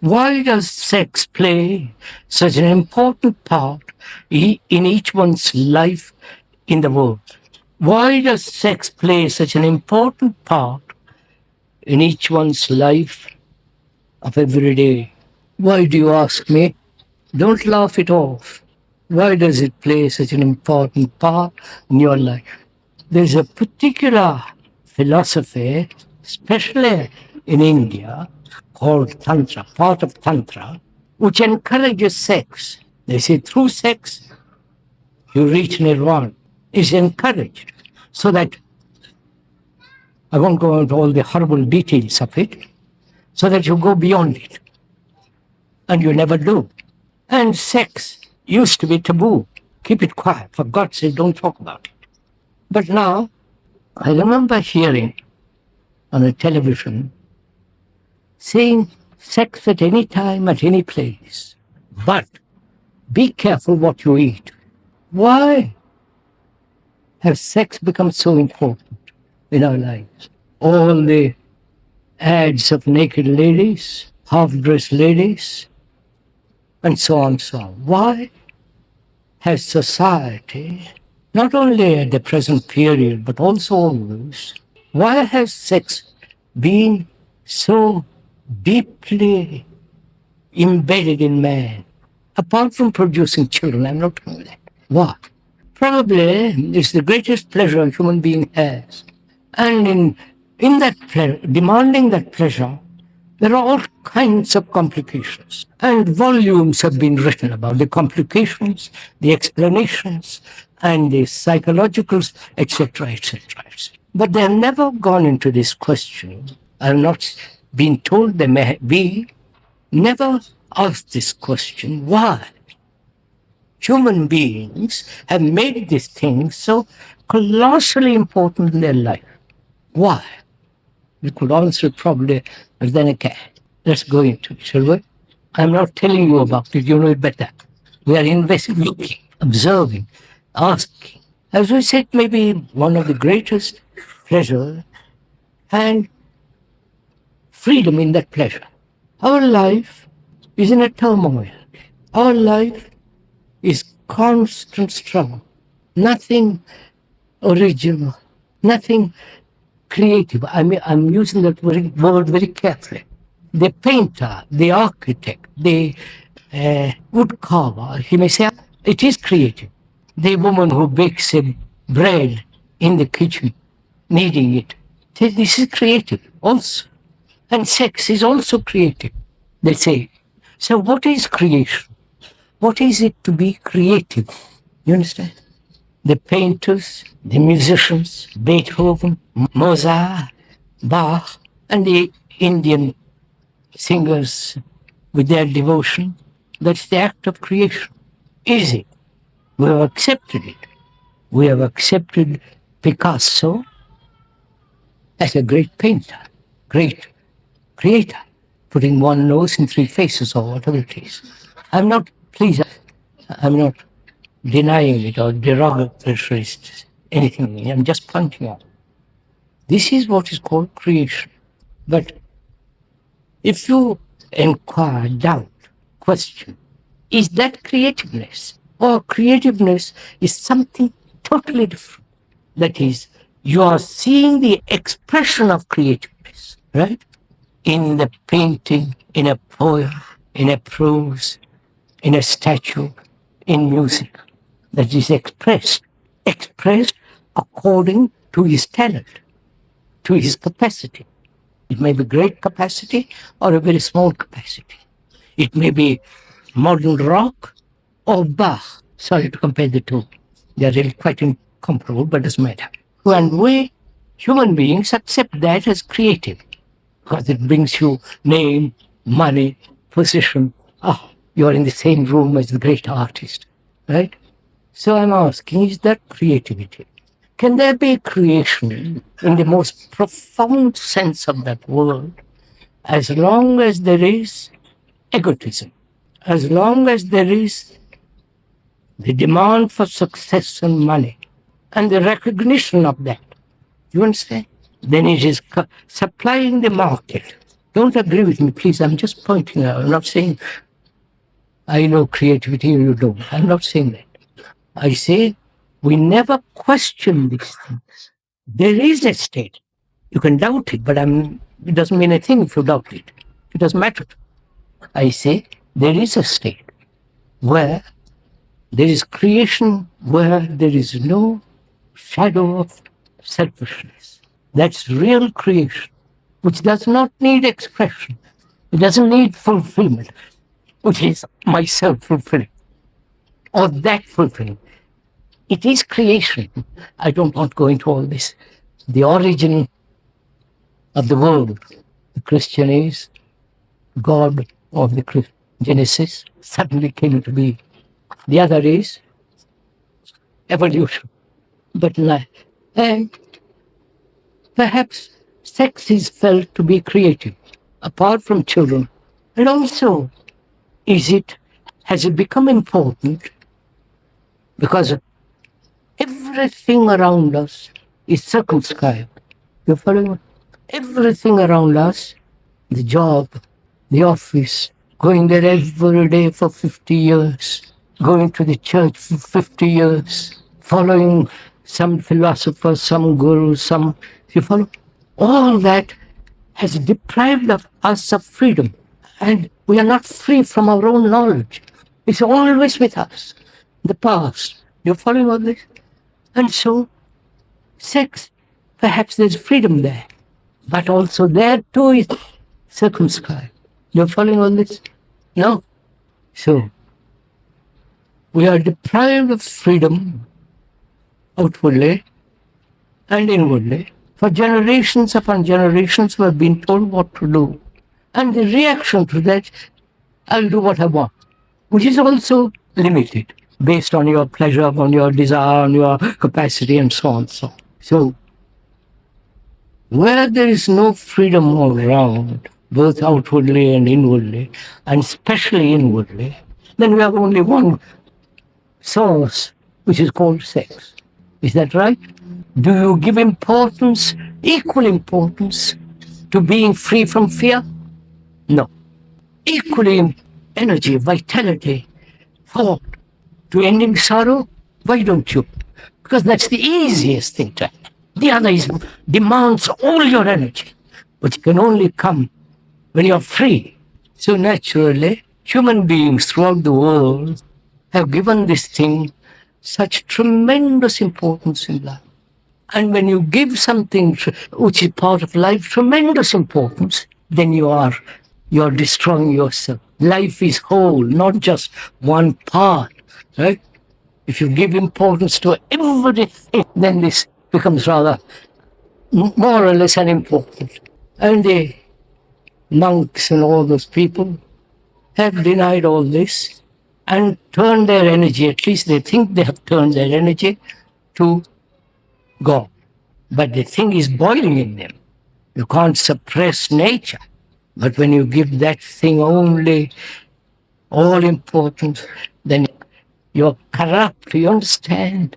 Why does sex play such an important part in each one's life in the world? Why does sex play such an important part in each one's life of every day? Why do you ask me? Don't laugh it off. Why does it play such an important part in your life? There's a particular philosophy, especially in India, called tantra, part of tantra, which encourages sex. They say through sex, you reach nirvana. It's encouraged so that I won't go into all the horrible details of it, so that you go beyond it. And you never do. And sex used to be taboo. Keep it quiet. For God's sake, don't talk about it. But now, I remember hearing on a television saying sex at any time, at any place. But be careful what you eat. Why has sex become so important in our lives? All the ads of naked ladies, half-dressed ladies, and so on and so on. Why has society, not only at the present period, but also always, why has sex been so deeply embedded in man? Apart from producing children, I'm not talking that. Why? Probably it's the greatest pleasure a human being has. And in that pleasure, demanding that pleasure, there are all kinds of complications. And volumes have been written about the complications, the explanations, and the psychologicals, etc., etc., etc. But they have never gone into this question. I have not been told they may be. Never asked this question, why? Human beings have made this thing so colossally important in their life. Why? We could answer it probably, but then I can't. Let's go into it, shall we? I'm not telling you about it, you know it better. We are looking, observing, asking. As we said, maybe one of the greatest pleasure and freedom in that pleasure. Our life is in a turmoil. Our life is constant struggle. Nothing original, nothing creative. I'm using that word very carefully. The painter, the architect, the wood carver, he may say, it is creative. The woman who bakes a bread in the kitchen, kneading it, this is creative also. And sex is also creative, they say. So what is creation? What is it to be creative? You understand? The painters, the musicians, Beethoven, Mozart, Bach, and the Indian singers with their devotion, that's the act of creation. Is it? We have accepted it. We have accepted Picasso as a great painter, great creator, putting one nose in three faces or whatever it is. I'm not denying it or derogatory anything. I'm just pointing out. This is what is called creation. But if you inquire, doubt, question, is that creativeness? Or creativeness is something totally different. That is, you are seeing the expression of creativeness, right? In the painting, in a poem, in a prose, in a statue, in music. That is expressed according to his talent, to his capacity. It may be great capacity or a very small capacity. It may be modern rock or Bach. Sorry to compare the two. They are really quite incomparable, but it doesn't matter. And we, human beings, accept that as creative because it brings you name, money, position. You are in the same room as the great artist, right? So I'm asking, is that creativity? Can there be creation in the most profound sense of that word as long as there is egotism, as long as there is the demand for success and money and the recognition of that? You understand? Then it is supplying the market. Don't agree with me, please. I'm just pointing out. I'm not saying I know creativity and you don't. I'm not saying that. I say we never question these things. There is a state. You can doubt it, but it doesn't mean a thing if you doubt it. It doesn't matter. I say there is a state where there is creation, where there is no shadow of selfishness. That's real creation, which does not need expression. It doesn't need fulfillment, which is myself fulfilling, or that fulfilling. It is creation. I don't want to go into all this. The origin of the world, the Christian is God of the Genesis suddenly came to be. The other is evolution. But and perhaps sex is felt to be creative, apart from children. And also, has it become important because everything around us is circumscribed. You follow? Everything around us, the job, the office, going there every day for 50 years, going to the church for 50 years, following some philosopher, some guru, you follow? All that has deprived us of freedom. And we are not free from our own knowledge. It's always with us, the past. You're following all this? And so, sex, perhaps there's freedom there. But also there too is circumscribed. You're following all this? No. So, we are deprived of freedom outwardly and inwardly. For generations upon generations, we have been told what to do. And the reaction to that, I'll do what I want, which is also limited, based on your pleasure, on your desire, on your capacity, and so on. So, where there is no freedom all around, both outwardly and inwardly, and especially inwardly, then we have only one source, which is called sex. Is that right? Do you give importance, equal importance, to being free from fear? No. Equally energy, vitality, thought, to ending sorrow? Why don't you? Because that's the easiest thing to have. The other demands all your energy, which can only come when you're free. So naturally, human beings throughout the world have given this thing such tremendous importance in life. And when you give something which is part of life tremendous importance, then you're destroying yourself. Life is whole, not just one part, right? If you give importance to everything, then this becomes rather more or less unimportant. And the monks and all those people have denied all this and turned their energy, at least they think they have turned their energy, to God. But the thing is boiling in them. You can't suppress nature. But when you give that thing only all importance, then you're corrupt, you understand?